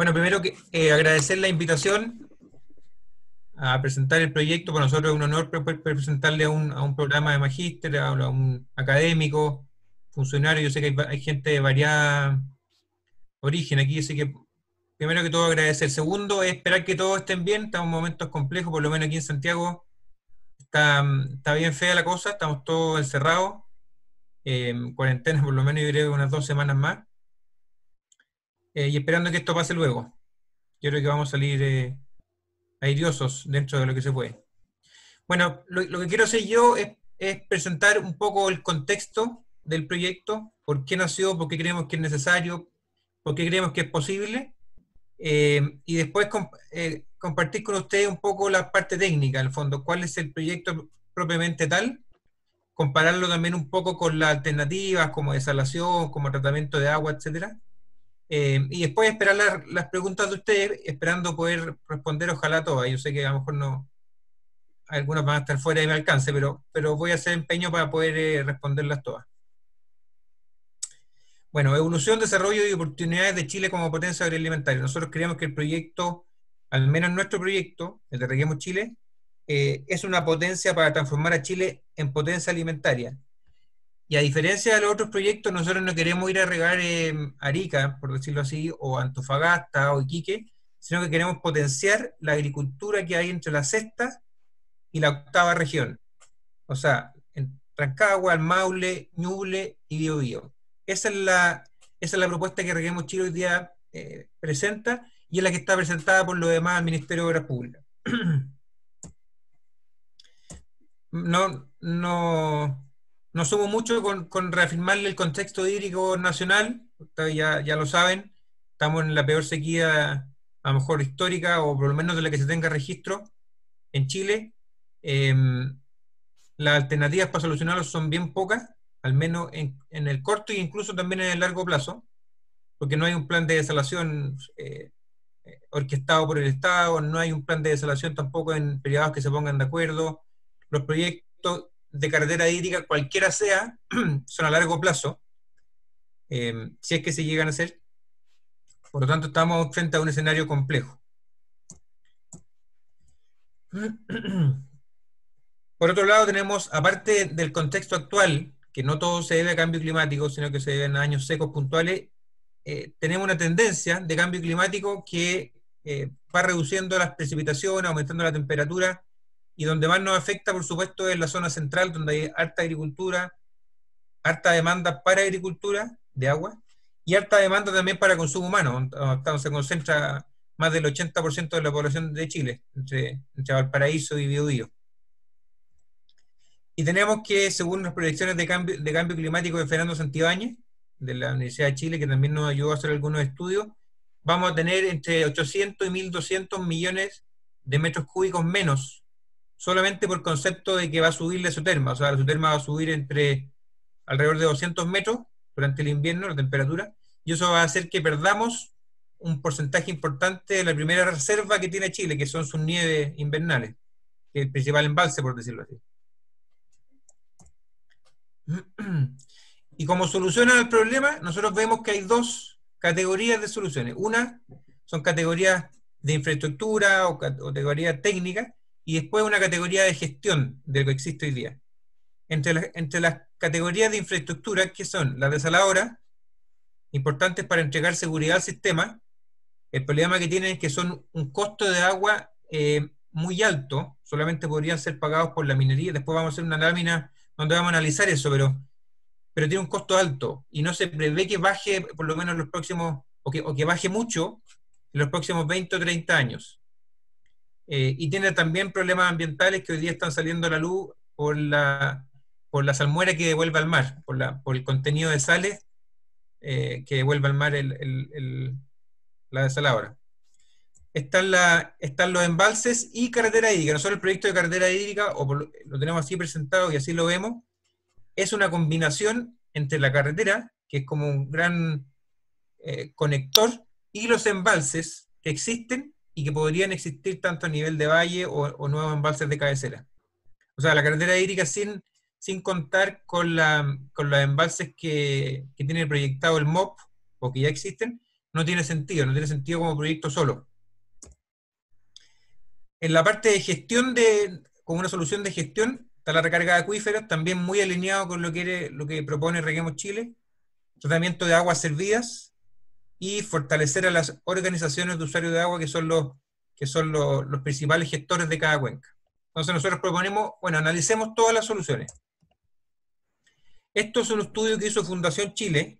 Bueno, primero que agradecer la invitación a presentar el proyecto. Para nosotros es un honor poder presentarle a un programa de magíster, a un académico, funcionario. Yo sé que hay gente de variada origen aquí, así que primero que todo agradecer. Segundo es esperar que todos estén bien. Estamos en momentos complejos, por lo menos aquí en Santiago está bien fea la cosa, estamos todos encerrados, en cuarentena por lo menos yo creo que unas 2 semanas más, y esperando que esto pase luego. Yo creo que vamos a salir airiosos dentro de lo que se puede. Bueno, lo que quiero hacer yo es presentar un poco el contexto del proyecto, por qué nació, por qué creemos que es necesario, por qué creemos que es posible, y después compartir con ustedes un poco la parte técnica, en el fondo, cuál es el proyecto propiamente tal, compararlo también un poco con las alternativas como desalación, como tratamiento de agua, etcétera. Y después esperar las preguntas de ustedes, esperando poder responder ojalá todas. Yo sé que a lo mejor no, algunas van a estar fuera de mi alcance, pero voy a hacer empeño para poder responderlas todas. Bueno, evolución, desarrollo y oportunidades de Chile como potencia agroalimentaria. Nosotros creemos que el proyecto, al menos nuestro proyecto, el de Reguemos Chile, es una potencia para transformar a Chile en potencia alimentaria. Y a diferencia de los otros proyectos, nosotros no queremos ir a regar Arica, por decirlo así, o Antofagasta o Iquique, sino que queremos potenciar la agricultura que hay entre la sexta y la octava región. O sea, en Rancagua, el Maule, Ñuble y Biobío. Esa es la propuesta que Reguemos Chile hoy día presenta, y es la que está presentada por lo demás al Ministerio de Obras Públicas. No sumo mucho con reafirmarle el contexto hídrico nacional. Ustedes ya lo saben, estamos en la peor sequía, a lo mejor histórica, o por lo menos de la que se tenga registro en Chile. Las alternativas para solucionarlo son bien pocas, al menos en el corto e incluso también en el largo plazo, porque no hay un plan de desalación orquestado por el Estado, no hay un plan de desalación tampoco en privados que se pongan de acuerdo. Los proyectos de carretera hídrica, cualquiera sea, son a largo plazo, si es que se llegan a hacer. Por lo tanto, estamos frente a un escenario complejo. Por otro lado, tenemos, aparte del contexto actual, que no todo se debe a cambio climático, sino que se deben a años secos puntuales, tenemos una tendencia de cambio climático que va reduciendo las precipitaciones, aumentando la temperatura, y donde más nos afecta, por supuesto, es la zona central, donde hay harta agricultura, harta demanda para agricultura de agua, y harta demanda también para consumo humano, donde se concentra más del 80% de la población de Chile, entre Valparaíso y Biobío. Y tenemos que, según las proyecciones de cambio climático de Fernando Santibáñez, de la Universidad de Chile, que también nos ayudó a hacer algunos estudios, vamos a tener entre 800 y 1.200 millones de metros cúbicos menos, solamente por concepto de que va a subir la isoterma. O sea, la isoterma va a subir entre alrededor de 200 metros durante el invierno, la temperatura, y eso va a hacer que perdamos un porcentaje importante de la primera reserva que tiene Chile, que son sus nieves invernales, que es el principal embalse, por decirlo así. Y como solución al problema, nosotros vemos que hay dos categorías de soluciones. Una son categorías de infraestructura o categorías técnicas, y después una categoría de gestión de lo que existe hoy día. Entre las categorías de infraestructura, que son las desaladoras, importantes para entregar seguridad al sistema, el problema que tienen es que son un costo de agua muy alto, solamente podrían ser pagados por la minería. Después vamos a hacer una lámina donde vamos a analizar eso, pero tiene un costo alto y no se prevé que baje por lo menos en los próximos, o que baje mucho en los próximos 20 o 30 años. Y tiene también problemas ambientales que hoy día están saliendo a la luz por la salmuera que devuelve al mar, por el contenido de sales que devuelve al mar la desaladora. Están los embalses y carretera hídrica. Nosotros el proyecto de carretera hídrica, lo tenemos así presentado y así lo vemos, es una combinación entre la carretera, que es como un gran conector, y los embalses que existen y que podrían existir tanto a nivel de valle o nuevos embalses de cabecera. O sea, la carretera hídrica sin contar con los embalses que tiene proyectado el MOP o que ya existen, no tiene sentido como proyecto solo. En la parte de gestión, como una solución de gestión, está la recarga de acuíferos, también muy alineado con lo que propone Reguemos Chile, tratamiento de aguas servidas y fortalecer a las organizaciones de usuarios de agua que son los principales gestores de cada cuenca. Entonces nosotros proponemos, bueno, analicemos todas las soluciones. Esto es un estudio que hizo Fundación Chile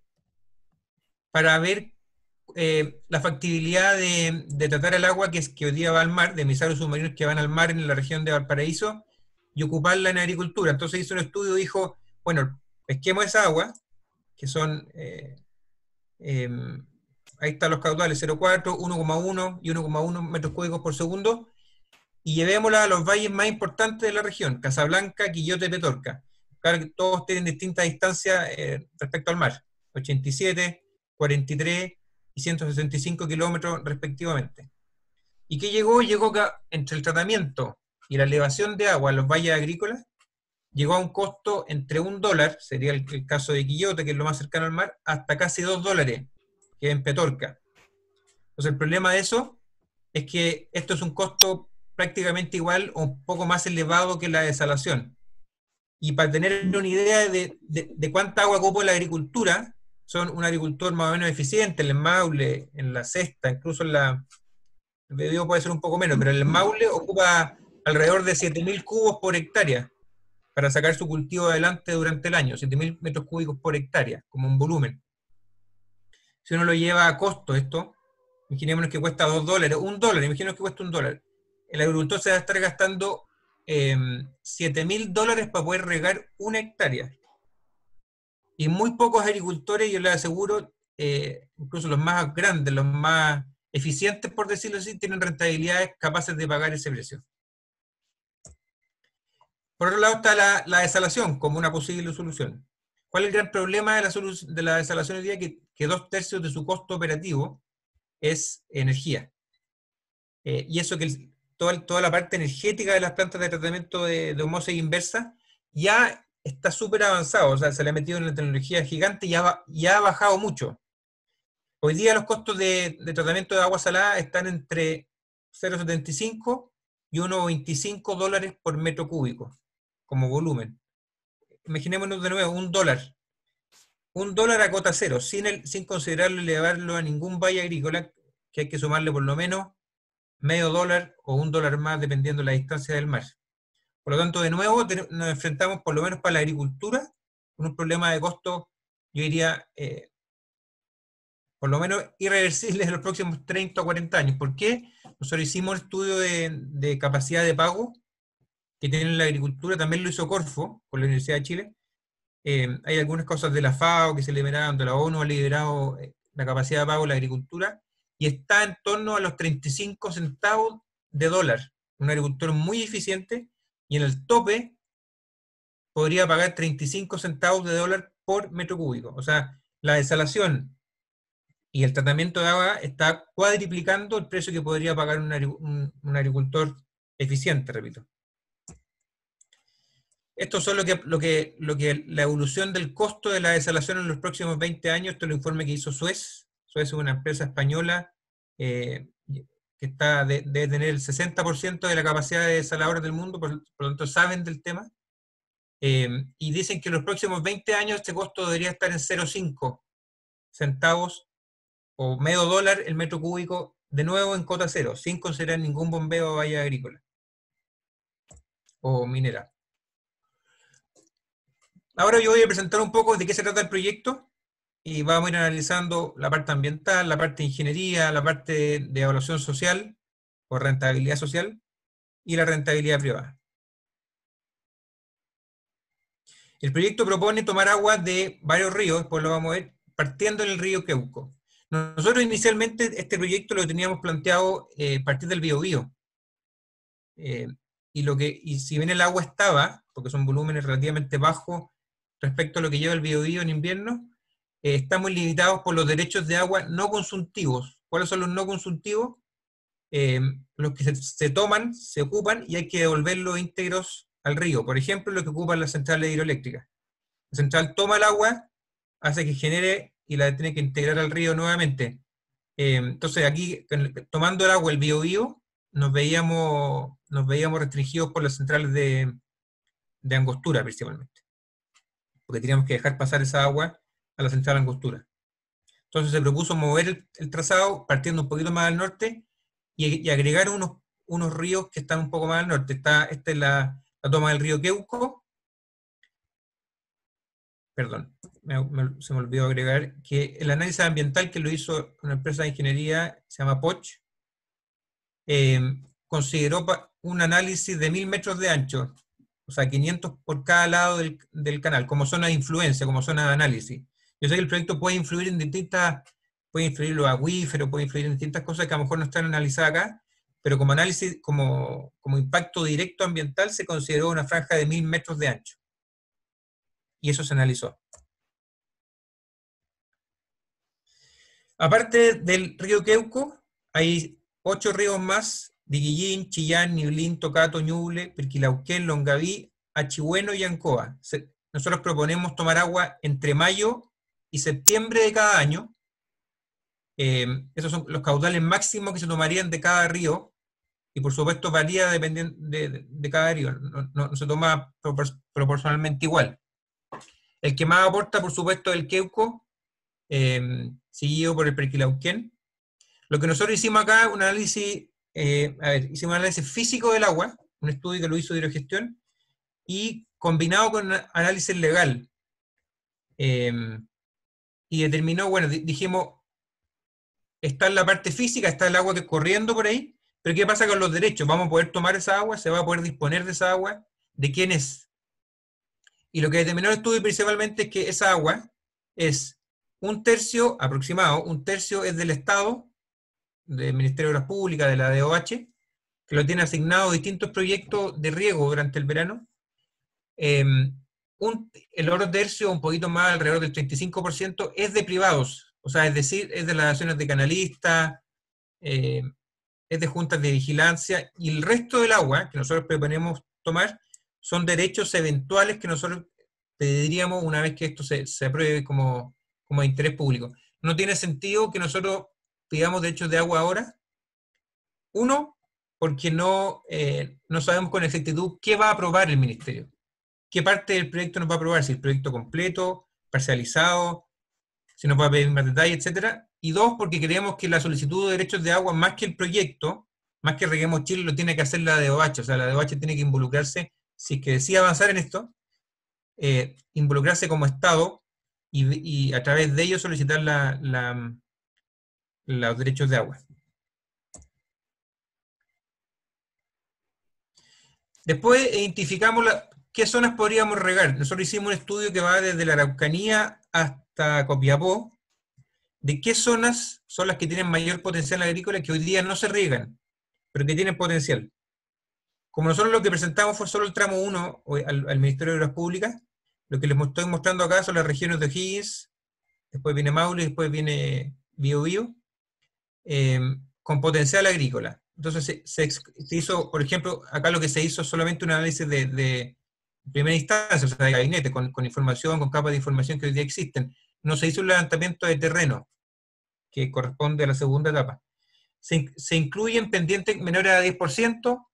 para ver la factibilidad de tratar el agua que hoy día va al mar, de emisarios submarinos que van al mar en la región de Valparaíso, y ocuparla en agricultura. Entonces hizo un estudio y dijo, bueno, pesquemos esa agua, que son, ahí están los caudales, 0,4, 1,1 y 1,1 metros cúbicos por segundo, y llevémosla a los valles más importantes de la región, Casablanca, Quillota y Petorca. Claro que todos tienen distintas distancias respecto al mar, 87, 43 y 165 kilómetros respectivamente. ¿Y qué llegó? Llegó que entre el tratamiento y la elevación de agua en los valles agrícolas, llegó a un costo entre $1, sería el caso de Quillota, que es lo más cercano al mar, hasta casi $2, que es en Petorca. Entonces el problema de eso es que esto es un costo prácticamente igual o un poco más elevado que la desalación. Y para tener una idea de cuánta agua ocupa la agricultura, son un agricultor más o menos eficiente, en el Maule, en la Cesta, incluso el Biobío puede ser un poco menos, pero el Maule ocupa alrededor de 7.000 cubos por hectárea para sacar su cultivo adelante durante el año, 7.000 metros cúbicos por hectárea, como un volumen. Si uno lo lleva a costo esto, imaginémonos que cuesta $2, $1, imaginémonos que cuesta $1. El agricultor se va a estar gastando $7.000 para poder regar una hectárea. Y muy pocos agricultores, yo les aseguro, incluso los más grandes, los más eficientes, por decirlo así, tienen rentabilidades capaces de pagar ese precio. Por otro lado está la desalación como una posible solución. ¿Cuál es el gran problema de la desalación hoy día? Que 2/3 de su costo operativo es energía. Y eso que toda la parte energética de las plantas de tratamiento de osmosis inversa ya está súper avanzado, o sea, se le ha metido en la tecnología gigante y ya ha bajado mucho. Hoy día los costos de tratamiento de agua salada están entre 0,75 y $1,25 por metro cúbico, como volumen. Imaginémonos de nuevo, $1. $1 a cota cero, sin considerarlo y elevarlo a ningún valle agrícola, que hay que sumarle por lo menos $0,5 o $1 más, dependiendo de la distancia del mar. Por lo tanto, de nuevo, nos enfrentamos, por lo menos para la agricultura, con un problema de costo, yo diría, por lo menos irreversible en los próximos 30 o 40 años. ¿Por qué? Nosotros hicimos un estudio de capacidad de pago que tiene la agricultura, también lo hizo Corfo, con la Universidad de Chile. Hay algunas cosas de la FAO que se liberaron, de la ONU ha liberado la capacidad de pago de la agricultura, y está en torno a los 35 centavos de dólar. Un agricultor muy eficiente, y en el tope podría pagar 35 centavos de dólar por metro cúbico. O sea, la desalación y el tratamiento de agua está cuadriplicando el precio que podría pagar un agricultor eficiente, repito. Esto es la evolución del costo de la desalación en los próximos 20 años. Esto es el informe que hizo Suez. Suez es una empresa española que debe tener el 60% de la capacidad de desaladores del mundo, por lo tanto saben del tema. Y dicen que en los próximos 20 años este costo debería estar en 0,5 centavos o $0,5 el metro cúbico, de nuevo en cota cero, sin considerar ningún bombeo a valla agrícola o minera. Ahora yo voy a presentar un poco de qué se trata el proyecto y vamos a ir analizando la parte ambiental, la parte de ingeniería, la parte de evaluación social o rentabilidad social y la rentabilidad privada. El proyecto propone tomar agua de varios ríos, pues lo vamos a ver, partiendo en el río Queuco. Nosotros inicialmente este proyecto lo teníamos planteado a partir del Biobío. Y si bien el agua estaba, porque son volúmenes relativamente bajos respecto a lo que lleva el Biobío en invierno, estamos limitados por los derechos de agua no consumtivos. ¿Cuáles son los no consumtivos? Los que se toman, se ocupan y hay que devolverlos íntegros al río. Por ejemplo, lo que ocupan las centrales hidroeléctricas. La central toma el agua, hace que genere y la tiene que integrar al río nuevamente. Entonces aquí, tomando el agua, el Biobío, nos veíamos restringidos por las centrales de Angostura principalmente, porque teníamos que dejar pasar esa agua a la central de Angostura. Entonces se propuso mover el trazado partiendo un poquito más al norte y agregar unos ríos que están un poco más al norte. Esta es la toma del río Queuco. Perdón, se me olvidó agregar que el análisis ambiental que lo hizo una empresa de ingeniería, se llama Poch, consideró un análisis de 1000 metros de ancho, o sea, 500 por cada lado del canal, como zona de influencia, como zona de análisis. Yo sé que el proyecto puede influir en puede influir en los acuíferos, puede influir en distintas cosas que a lo mejor no están analizadas acá, pero como análisis, como impacto directo ambiental, se consideró una franja de 1000 metros de ancho. Y eso se analizó. Aparte del río Queuco, hay 8 ríos más: Diguillín, Chillán, Ñublín, Tocato, Ñuble, Pirquilauquén, Longaví, Achihueno y Ancoa. Nosotros proponemos tomar agua entre mayo y septiembre de cada año. Esos son los caudales máximos que se tomarían de cada río, y por supuesto varía dependiendo de cada río, no se toma proporcionalmente igual. El que más aporta, por supuesto, es el Queuco, seguido por el Pirquilauquén. Lo que nosotros hicimos acá, hicimos un análisis físico del agua, un estudio que lo hizo Hidrogestión, y combinado con análisis legal. Y determinó, bueno, dijimos, está en la parte física, está el agua que corriendo por ahí, pero ¿qué pasa con los derechos? ¿Vamos a poder tomar esa agua? ¿Se va a poder disponer de esa agua? ¿De quién es? Y lo que determinó el estudio principalmente es que esa agua es un tercio aproximado, un tercio es del Estado, del Ministerio de Obras Públicas, de la DOH, que lo tiene asignado a distintos proyectos de riego durante el verano. El otro tercio, un poquito más, alrededor del 35%, es de privados, o sea, es decir, es de las acciones de canalistas, es de juntas de vigilancia, y el resto del agua que nosotros proponemos tomar son derechos eventuales que nosotros pediríamos una vez que esto se apruebe como de interés público. No tiene sentido que nosotros pidamos derechos de agua ahora. Uno, porque no sabemos con exactitud qué va a aprobar el ministerio. ¿Qué parte del proyecto nos va a aprobar? Si el proyecto completo, parcializado, si nos va a pedir más detalle, etcétera. Y dos, porque creemos que la solicitud de derechos de agua, más que el proyecto, más que Reguemos Chile, lo tiene que hacer la DOH. O sea, la DOH tiene que involucrarse, si es que decide avanzar en esto, involucrarse como Estado y a través de ello solicitar los derechos de agua. Después identificamos qué zonas podríamos regar. Nosotros hicimos un estudio que va desde la Araucanía hasta Copiapó, de qué zonas son las que tienen mayor potencial agrícola que hoy día no se riegan, pero que tienen potencial. Como nosotros lo que presentamos fue solo el tramo 1 al Ministerio de Obras Públicas, lo que les estoy mostrando acá son las regiones de O'Higgins, después viene Maule, después viene Biobío, con potencial agrícola. Entonces se hizo, por ejemplo, acá lo que se hizo es solamente un análisis de primera instancia, o sea, de gabinete, con información, con capas de información que hoy día existen. No se hizo un levantamiento de terreno, que corresponde a la segunda etapa. Se incluyen pendientes menores a 10%,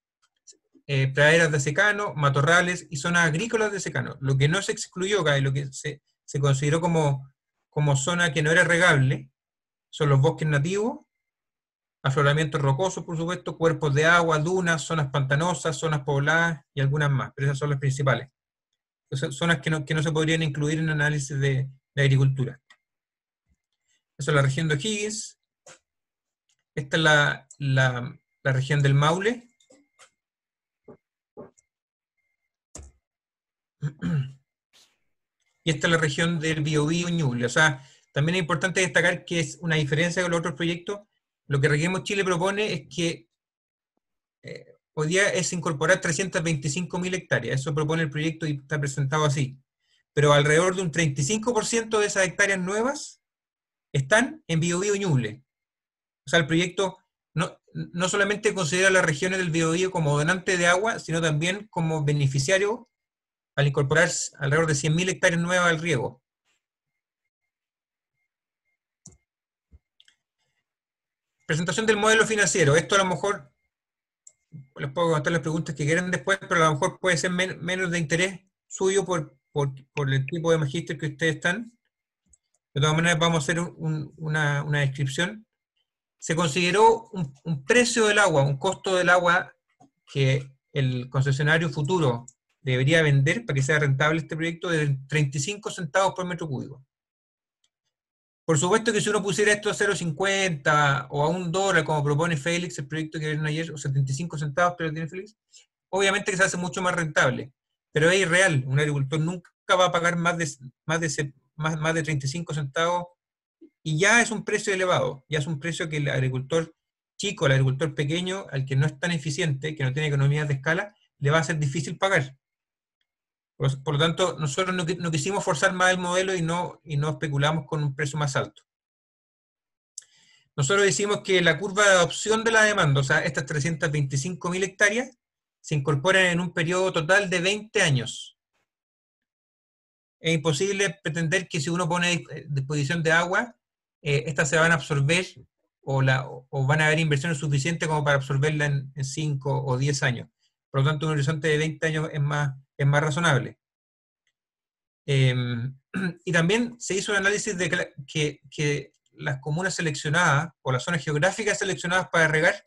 praderas de secano, matorrales y zonas agrícolas de secano. Lo que no se excluyó acá y lo que se consideró como zona que no era regable son los bosques nativos, afloramientos rocosos, por supuesto, cuerpos de agua, dunas, zonas pantanosas, zonas pobladas y algunas más, pero esas son las principales. Entonces, zonas que no se podrían incluir en el análisis de agricultura. Esa es la región de O'Higgins. Esta es la región del Maule. Y esta es la región del Biobío y Ñuble. O sea, también es importante destacar que es una diferencia con los otros proyectos. Lo que Reguemos Chile propone es que hoy día es incorporar 325.000 hectáreas. Eso propone el proyecto y está presentado así. Pero alrededor de un 35% de esas hectáreas nuevas están en Biobío y Ñuble. O sea, el proyecto no solamente considera las regiones del Biobío como donante de agua, sino también como beneficiario al incorporar alrededor de 100.000 hectáreas nuevas al riego. presentación del modelo financiero. Esto a lo mejor les puedo contar las preguntas que quieran después, pero a lo mejor puede ser menos de interés suyo por el tipo de magíster que ustedes están. De todas maneras, vamos a hacer una descripción. Se consideró un precio del agua, un costo del agua que el concesionario futuro debería vender para que sea rentable este proyecto de 35 centavos por metro cúbico. Por supuesto que si uno pusiera esto a 0,50 o a $1, como propone Félix, el proyecto que vieron ayer, o 75 centavos que lo tiene Félix, obviamente que se hace mucho más rentable. Pero es irreal, un agricultor nunca va a pagar más de 35 centavos y ya es un precio elevado, ya es un precio que el agricultor chico, el agricultor pequeño, al que no es tan eficiente, que no tiene economías de escala, le va a ser difícil pagar. Por lo tanto, nosotros no quisimos forzar más el modelo y no especulamos con un precio más alto. Nosotros decimos que la curva de adopción de la demanda, o sea, estas 325.000 hectáreas, se incorporan en un periodo total de 20 años. Es imposible pretender que si uno pone a disposición de agua, estas se van a absorber o van a haber inversiones suficientes como para absorberla en 5 o 10 años. Por lo tanto, un horizonte de 20 años es más razonable. Y también se hizo un análisis de que las comunas seleccionadas o las zonas geográficas seleccionadas para regar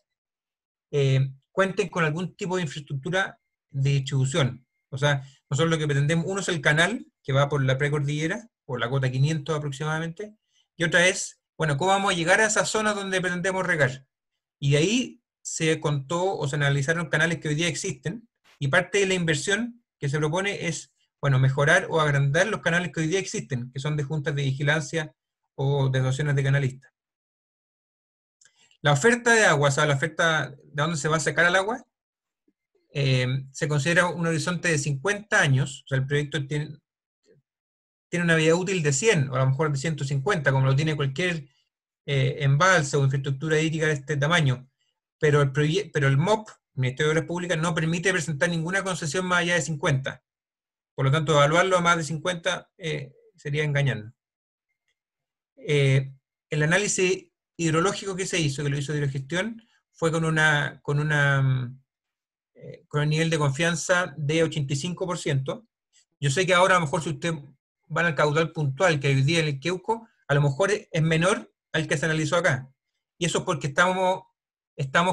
cuenten con algún tipo de infraestructura de distribución. O sea, nosotros lo que pretendemos, uno es el canal que va por la precordillera, por la cota 500 aproximadamente, y otra es, bueno, ¿cómo vamos a llegar a esas zonas donde pretendemos regar? Y de ahí se contó o se analizaron canales que hoy día existen, y parte de la inversión que se propone es, bueno, mejorar o agrandar los canales que hoy día existen, que son de juntas de vigilancia o de dotaciones de canalistas. La oferta de agua, o sea, la oferta de dónde se va a sacar el agua, se considera un horizonte de 50 años, o sea, el proyecto tiene una vida útil de 100, o a lo mejor de 150, como lo tiene cualquier embalse o infraestructura hídrica de este tamaño, pero el MOP, el Ministerio de Obras Públicas, no permite presentar ninguna concesión más allá de 50. Por lo tanto, evaluarlo a más de 50 sería engañarnos. El análisis hidrológico que se hizo, que lo hizo Hidrogestión, fue con un nivel de confianza de 85%. Yo sé que ahora a lo mejor si usted van al caudal puntual que hoy día en el Queuco, a lo mejor es menor al que se analizó acá. Y eso es porque estamos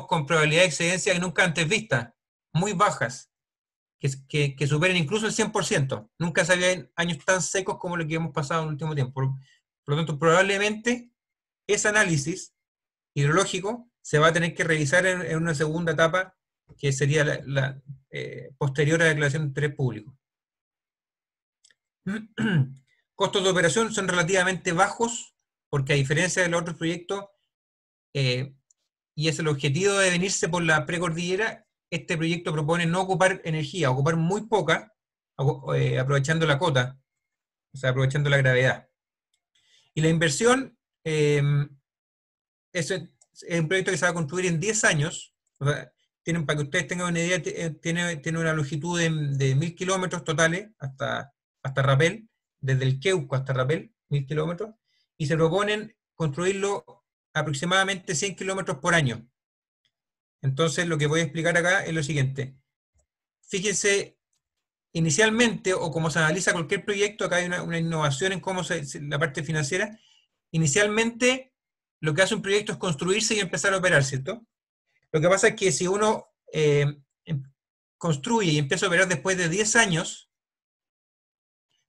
con probabilidad de excedencia que nunca antes vistas, muy bajas, que superen incluso el 100%. Nunca se había años tan secos como lo que hemos pasado en el último tiempo. Por lo tanto, probablemente ese análisis hidrológico se va a tener que revisar en una segunda etapa, que sería la posterior a la declaración de interés público. Costos de operación son relativamente bajos, porque a diferencia de los otros proyectos, y es el objetivo de venirse por la precordillera, este proyecto propone no ocupar energía, ocupar muy poca, aprovechando la cota, o sea, aprovechando la gravedad. Y la inversión es un proyecto que se va a construir en 10 años, o sea, para que ustedes tengan una idea, tiene una longitud de 1.000 kilómetros totales hasta Rapel, desde el Queuco hasta Rapel, 1.000 kilómetros, y se proponen construirlo aproximadamente 100 kilómetros por año. Entonces, lo que voy a explicar acá es lo siguiente. Fíjense, inicialmente, o como se analiza cualquier proyecto, acá hay una innovación en cómo la parte financiera. Inicialmente, lo que hace un proyecto es construirse y empezar a operar, ¿cierto? Lo que pasa es que si uno construye y empieza a operar después de 10 años,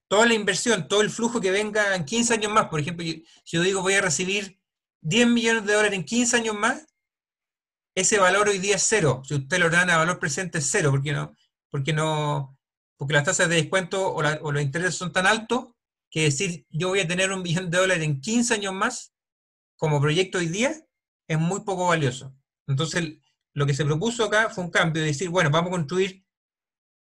toda la inversión, todo el flujo que venga en 15 años más, por ejemplo, si yo digo voy a recibir 10 millones de dólares en 15 años más, ese valor hoy día es cero. Si usted lo dan a valor presente es cero, porque las tasas de descuento o los intereses son tan altos que decir yo voy a tener $1 billón en 15 años más como proyecto hoy día es muy poco valioso. Entonces, lo que se propuso acá fue un cambio de decir, bueno, vamos a construir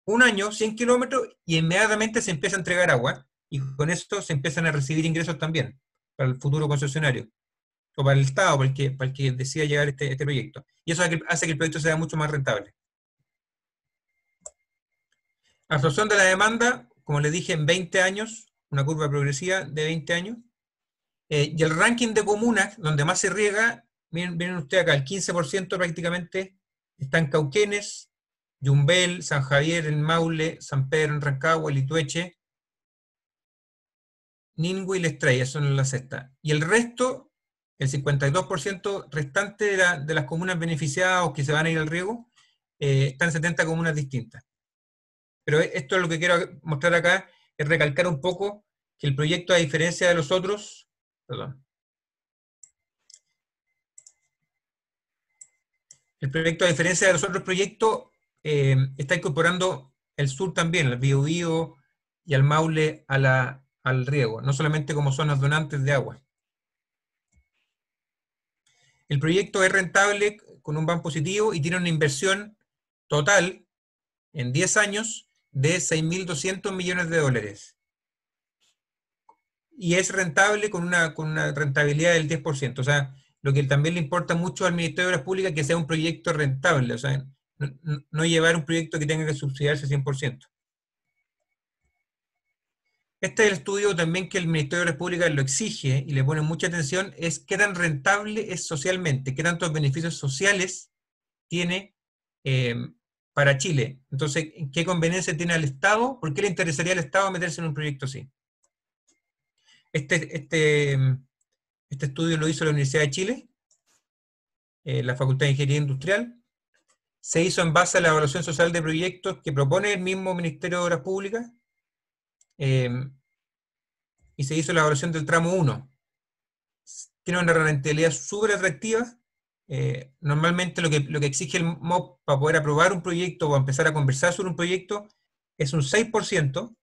un año, 100 kilómetros, y inmediatamente se empieza a entregar agua, y con esto se empiezan a recibir ingresos también para el futuro concesionario, o para el Estado, para el que decida llevar este proyecto. Y eso hace que el proyecto sea mucho más rentable. Absorción de la demanda, como les dije, en 20 años, una curva progresiva de 20 años. Y el ranking de comunas donde más se riega miren ustedes acá, el 15% prácticamente está en Cauquenes, Yumbel, San Javier, en Maule, San Pedro, en Rancagua, Litueche, Ningüe y La Estrella, son en la sexta. Y el resto, el 52% restante de las comunas beneficiadas o que se van a ir al riego, están en 70 comunas distintas. Pero esto es lo que quiero mostrar acá, es recalcar un poco que el proyecto, a diferencia de los otros, perdón, el proyecto, a diferencia de los otros proyectos, está incorporando el sur también, el Biobío y al Maule al riego, no solamente como zonas donantes de agua. El proyecto es rentable con un BAM positivo y tiene una inversión total en 10 años de 6.200 millones de dólares. Y es rentable con una rentabilidad del 10%. O sea, lo que también le importa mucho al Ministerio de Obras Públicas es que sea un proyecto rentable. O sea, no llevar un proyecto que tenga que subsidiarse 100%. Este es el estudio también que el Ministerio de Obras Públicas lo exige y le pone mucha atención, es qué tan rentable es socialmente, qué tantos beneficios sociales tiene eh, para Chile. Entonces, ¿qué conveniencia tiene al Estado? ¿Por qué le interesaría al Estado meterse en un proyecto así? Este estudio lo hizo la Universidad de Chile, la Facultad de Ingeniería Industrial. Se hizo en base a la evaluación social de proyectos que propone el mismo Ministerio de Obras Públicas, y se hizo la evaluación del tramo 1. Tiene una rentabilidad súper atractiva. Normalmente lo que exige el MOP para poder aprobar un proyecto o empezar a conversar sobre un proyecto es un 6%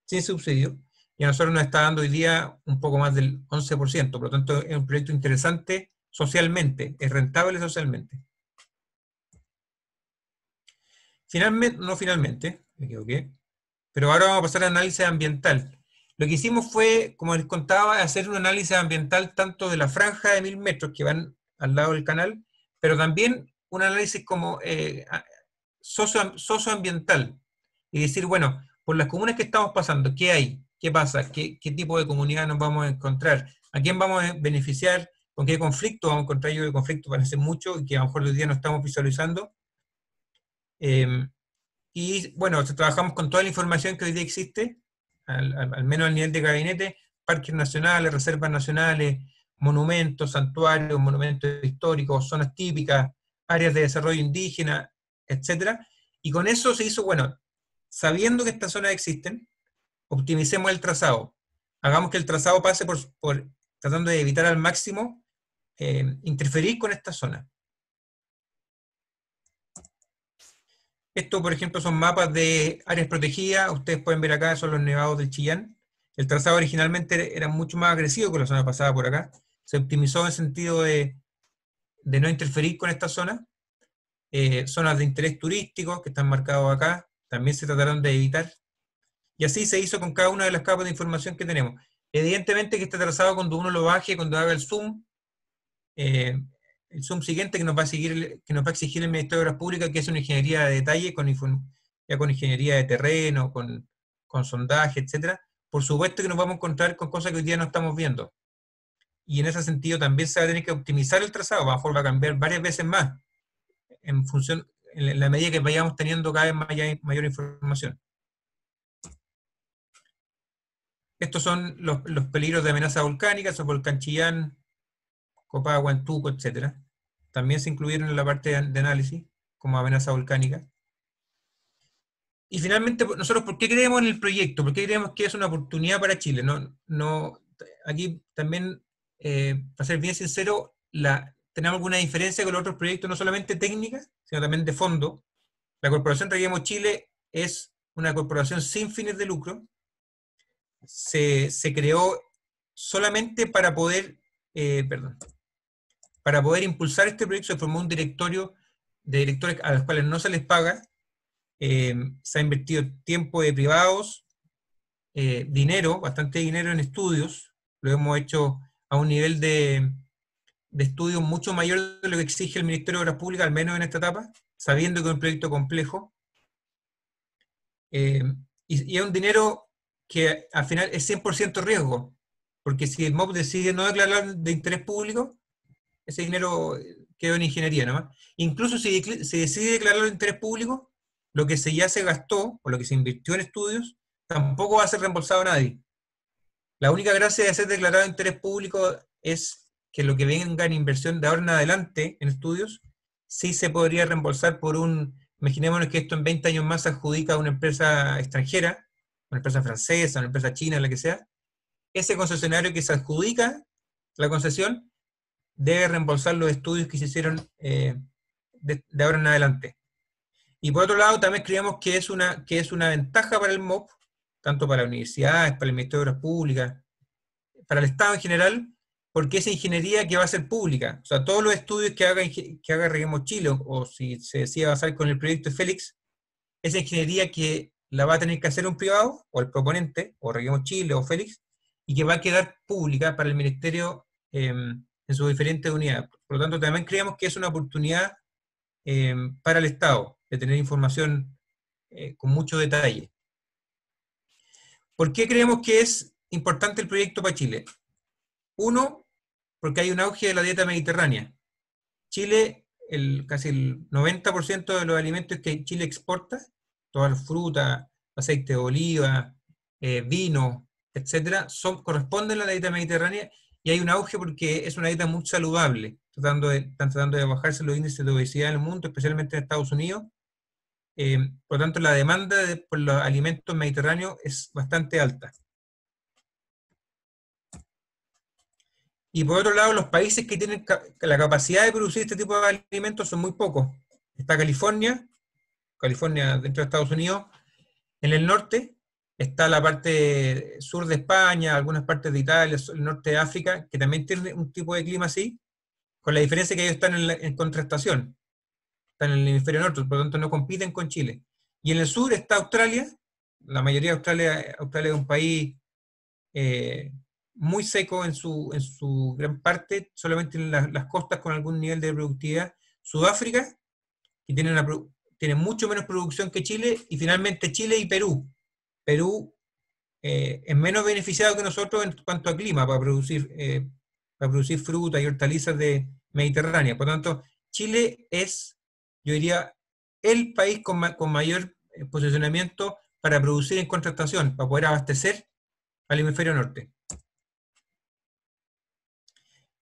sin subsidio, y a nosotros nos está dando hoy día un poco más del 11%, por lo tanto es un proyecto interesante socialmente, es rentable socialmente. Finalmente, me equivoqué, pero ahora vamos a pasar al análisis ambiental. Lo que hicimos fue, como les contaba, hacer un análisis ambiental tanto de la franja de 1000 metros que van al lado del canal, pero también un análisis como socioambiental, y decir, bueno, por las comunas que estamos pasando, ¿qué hay? ¿Qué pasa? ¿Qué tipo de comunidad nos vamos a encontrar? ¿A quién vamos a beneficiar? ¿Con qué conflicto vamos a encontrar? Yo de conflicto parece mucho y que a lo mejor hoy día no estamos visualizando. Y bueno, trabajamos con toda la información que hoy día existe, al menos al nivel de gabinete, parques nacionales, reservas nacionales, monumentos, santuarios, monumentos históricos, zonas típicas, áreas de desarrollo indígena, etcétera. Y con eso se hizo, bueno, sabiendo que estas zonas existen, optimicemos el trazado. Hagamos que el trazado pase por tratando de evitar al máximo interferir con esta zona. Esto, por ejemplo, son mapas de áreas protegidas. Ustedes pueden ver acá, son los nevados del Chillán. El trazado originalmente era mucho más agresivo que la zona pasada por acá. Se optimizó en el sentido de no interferir con esta zona. Zonas de interés turístico que están marcados acá, también se trataron de evitar. Y así se hizo con cada una de las capas de información que tenemos. Evidentemente que este trazado, cuando uno lo baje, cuando haga el zoom siguiente que nos va a exigir el Ministerio de Obras Públicas, que es una ingeniería de detalle, ya con ingeniería de terreno, con sondaje, etcétera. Por supuesto que nos vamos a encontrar con cosas que hoy día no estamos viendo. Y en ese sentido también se va a tener que optimizar el trazado, a lo mejor va a cambiar varias veces más, en la medida que vayamos teniendo cada vez mayor información. Estos son los peligros de amenaza volcánica, el volcán Chillán, Copagua, Huantuco, etc. También se incluyeron en la parte de análisis como amenaza volcánica. Y finalmente, nosotros, ¿por qué creemos en el proyecto? ¿Por qué creemos que es una oportunidad para Chile? Aquí también, para ser bien sincero, tenemos alguna diferencia con los otros proyectos, no solamente técnicas, sino también de fondo. La Corporación Reguemos Chile es una corporación sin fines de lucro. Se creó solamente para poder impulsar este proyecto. Se formó un directorio de directores a los cuales no se les paga. Se ha invertido tiempo de privados, dinero, bastante dinero en estudios. Lo hemos hecho a un nivel de estudio mucho mayor de lo que exige el Ministerio de Obras Públicas, al menos en esta etapa, sabiendo que es un proyecto complejo. Y es un dinero que al final es 100% riesgo, porque si el MOP decide no declarar de interés público, ese dinero quedó en ingeniería nomás. Incluso si se decide declararlo de interés público, lo que ya se gastó, o lo que se invirtió en estudios, tampoco va a ser reembolsado a nadie. La única gracia de ser declarado de interés público es que lo que venga en inversión de ahora en adelante en estudios, sí se podría reembolsar por imaginémonos que esto en 20 años más se adjudica a una empresa extranjera, una empresa francesa, una empresa china, la que sea. Ese concesionario que se adjudica la concesión debe reembolsar los estudios que se hicieron de ahora en adelante. Y por otro lado, también creemos que es una ventaja para el MOP, tanto para universidades, para el Ministerio de Obras Públicas, para el Estado en general, porque es ingeniería que va a ser pública. O sea, todos los estudios que haga Reguemos Chile, o si se decide avanzar con el proyecto de Félix, esa ingeniería que la va a tener que hacer un privado, o el proponente, o Reguemos Chile, o Félix, y que va a quedar pública para el Ministerio en sus diferentes unidades. Por lo tanto, también creemos que es una oportunidad para el Estado de tener información con mucho detalle. ¿Por qué creemos que es importante el proyecto para Chile? Uno, porque hay un auge de la dieta mediterránea. Chile, casi el 90% de los alimentos que Chile exporta, todas las frutas, aceite de oliva, vino, etcétera, corresponden a la dieta mediterránea, y hay un auge porque es una dieta muy saludable. Están tratando de bajarse los índices de obesidad en el mundo, especialmente en Estados Unidos. Por lo tanto, la demanda por los alimentos mediterráneos es bastante alta. Y por otro lado, los países que tienen la capacidad de producir este tipo de alimentos son muy pocos. Está California dentro de Estados Unidos. En el norte está la parte sur de España, algunas partes de Italia, el norte de África, que también tiene un tipo de clima así, con la diferencia que ellos están en contrastación. Están en el hemisferio norte, por lo tanto no compiten con Chile. Y en el sur está Australia. La mayoría de Australia es un país muy seco en su gran parte, solamente en las costas con algún nivel de productividad. Sudáfrica, que tiene mucho menos producción que Chile, y finalmente Chile y Perú. Perú es menos beneficiado que nosotros en cuanto a clima para producir frutas y hortalizas de Mediterránea. Por lo tanto, Chile es, yo diría, el país con mayor posicionamiento para producir en contrastación, para poder abastecer al hemisferio norte.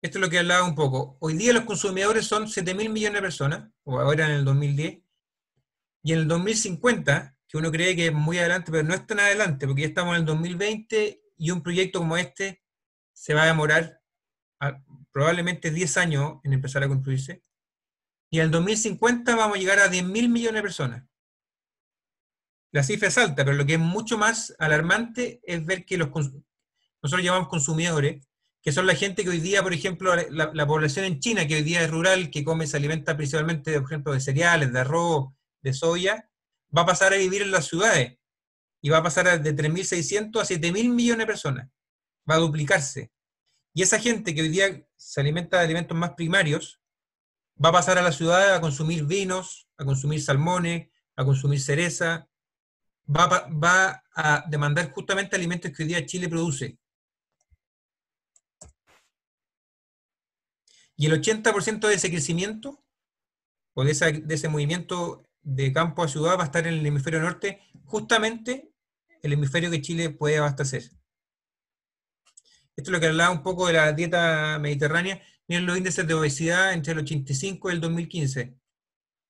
Esto es lo que hablaba un poco. Hoy día los consumidores son 7.000 millones de personas, o ahora en el 2010, y en el 2050, que uno cree que es muy adelante, pero no es tan adelante, porque ya estamos en el 2020, y un proyecto como este se va a demorar probablemente 10 años en empezar a construirse, y en el 2050 vamos a llegar a 10.000 millones de personas. La cifra es alta, pero lo que es mucho más alarmante es ver que nosotros llamamos consumidores, que son la gente que hoy día, por ejemplo, la población en China, que hoy día es rural, que se alimenta principalmente, por ejemplo, de cereales, de arroz, de soya, va a pasar a vivir en las ciudades, y va a pasar de 3.600 a 7.000 millones de personas. Va a duplicarse. Y esa gente que hoy día se alimenta de alimentos más primarios, va a pasar a la ciudad a consumir vinos, a consumir salmones, a consumir cereza, va a demandar justamente alimentos que hoy día Chile produce. Y el 80% de ese crecimiento, o de ese movimiento de campo a ciudad, va a estar en el hemisferio norte, justamente el hemisferio que Chile puede abastecer. Esto es lo que hablaba un poco de la dieta mediterránea. Miren los índices de obesidad entre el 85 y el 2015.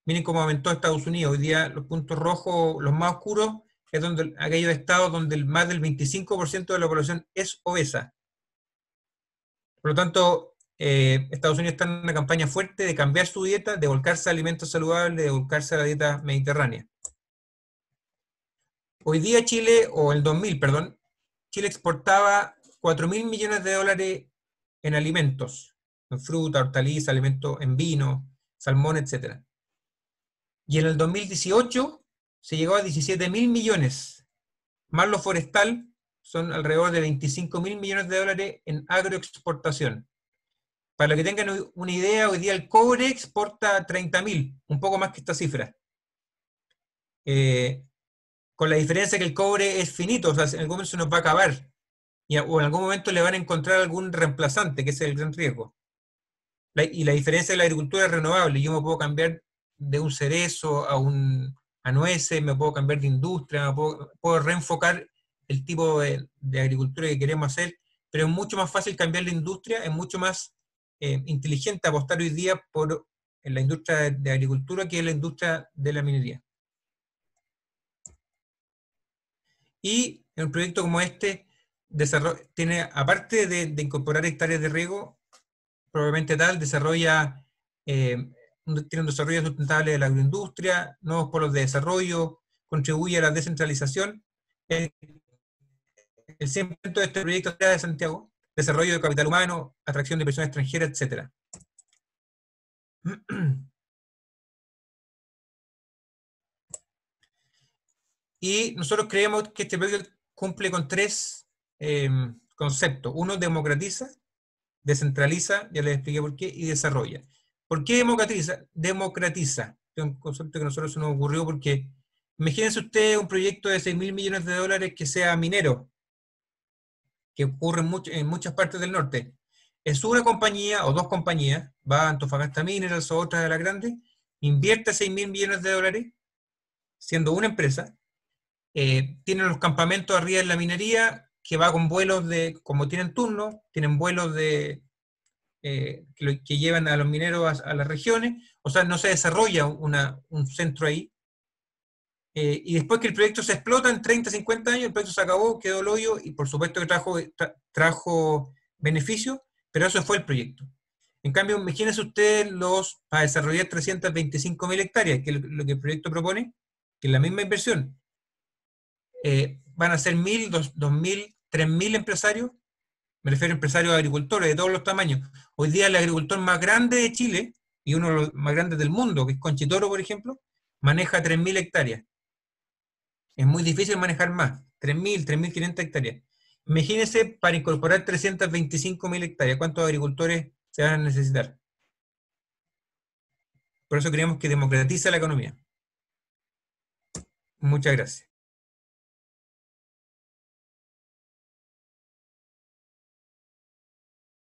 Miren cómo aumentó Estados Unidos. Hoy día los puntos rojos, los más oscuros, es aquellos estados donde más del 25% de la población es obesa. Por lo tanto, Estados Unidos está en una campaña fuerte de cambiar su dieta, de volcarse a alimentos saludables, de volcarse a la dieta mediterránea. Hoy día Chile, o el 2000, perdón, Chile exportaba 4.000 millones de dólares en alimentos, en fruta, hortaliza, alimentos, en vino, salmón, etc. Y en el 2018 se llegó a 17.000 millones, más lo forestal, son alrededor de 25.000 millones de dólares en agroexportación. Para que tengan una idea, hoy día el cobre exporta 30.000, un poco más que esta cifra. Con la diferencia que el cobre es finito, o sea, en algún momento se nos va a acabar, o en algún momento le van a encontrar algún reemplazante, que ese es el gran riesgo. y la diferencia de la agricultura es renovable. Yo me puedo cambiar de un cerezo a nueces, me puedo cambiar de industria, puedo reenfocar el tipo de agricultura que queremos hacer, pero es mucho más fácil cambiar la industria, es mucho más inteligente apostar hoy día en la industria de agricultura que en la industria de la minería. Y en un proyecto como este, tiene, aparte de incorporar hectáreas de riego, probablemente tal, tiene un desarrollo sustentable de la agroindustria, nuevos polos de desarrollo, contribuye a la descentralización. El 100% de este proyecto es de Santiago, desarrollo de capital humano, atracción de personas extranjeras, etc. Y nosotros creemos que este proyecto cumple con tres conceptos. Uno, democratiza, descentraliza, ya les expliqué por qué, y desarrolla. ¿Por qué democratiza? Democratiza. Es un concepto que a nosotros se nos ocurrió porque, imagínense ustedes un proyecto de 6.000 millones de dólares que sea minero, que ocurre en muchas partes del norte. Es una compañía o dos compañías, va a Antofagasta Minerals o otra de las grandes, invierte 6.000 millones de dólares, siendo una empresa, tienen los campamentos arriba en la minería, que va con vuelos como tienen turno, tienen vuelos que llevan a los mineros a las regiones, o sea, no se desarrolla un centro ahí. Y después que el proyecto se explota en 30, 50 años, el proyecto se acabó, quedó el hoyo y por supuesto que trajo beneficios, pero eso fue el proyecto. En cambio, imagínense ustedes para desarrollar 325.000 hectáreas, que es lo que el proyecto propone, que es la misma inversión. Van a ser 1.000, 2.000, 3.000 empresarios, me refiero a empresarios agricultores de todos los tamaños. Hoy día el agricultor más grande de Chile, y uno de los más grandes del mundo, que es Conchitoro, por ejemplo, maneja 3.000 hectáreas. Es muy difícil manejar más, 3.000, 3.500 hectáreas. Imagínense para incorporar 325.000 hectáreas, ¿cuántos agricultores se van a necesitar? Por eso creemos que democratiza la economía. Muchas gracias.